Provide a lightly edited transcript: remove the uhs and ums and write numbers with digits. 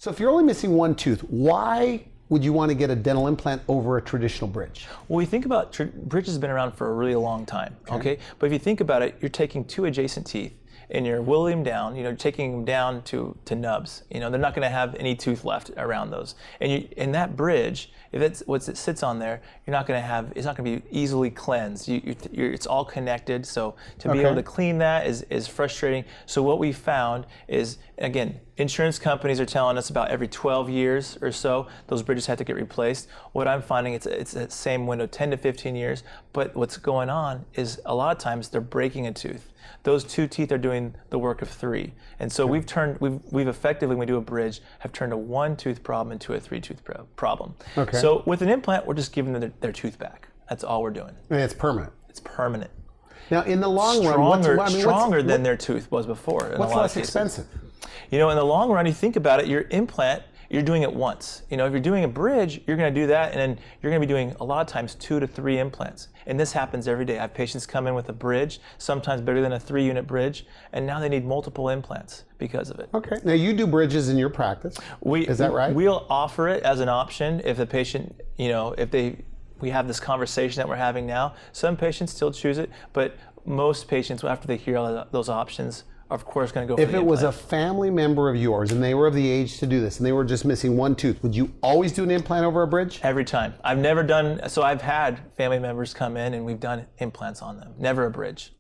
So if you're only missing one tooth, why would you want to get a dental implant over a traditional bridge? Well, you think about bridges have been around for a really long time, okay? But if you think about it, you're taking two adjacent teeth and you're whittling them down, taking them down to nubs. They're not going to have any tooth left around those. And in that bridge, if it's what it sits on there, you're not going to have, it's not going to be easily cleansed. It's all connected, so to be able to clean that is frustrating. So what we found is, again, insurance companies are telling us about every 12 years or so, those bridges have to get replaced. What I'm finding, it's that same window, 10 to 15 years, but what's going on is a lot of times they're breaking a tooth. Those two teeth are doing the work of three. And so we've effectively, when we do a bridge, have turned a one tooth problem into a three tooth problem. Okay. So with an implant, we're just giving them their tooth back. That's all we're doing. And it's permanent. It's permanent. Now in the long run, stronger than their tooth was before. What's less expensive? In the long run, you think about it, your implant, you're doing it once. If you're doing a bridge, you're going to do that, and then you're going to be doing a lot of times 2 to 3 implants. And this happens every day. I have patients come in with a bridge, sometimes bigger than a 3-unit bridge, and now they need multiple implants because of it. Okay. Now you do bridges in your practice. Is that right? We'll offer it as an option if the patient, we have this conversation that we're having now. Some patients still choose it, but most patients, after they hear all those options, are of course going to go for the implant. If it was a family member of yours and they were of the age to do this and they were just missing one tooth, would you always do an implant over a bridge? Every time. I've had family members come in and we've done implants on them, never a bridge.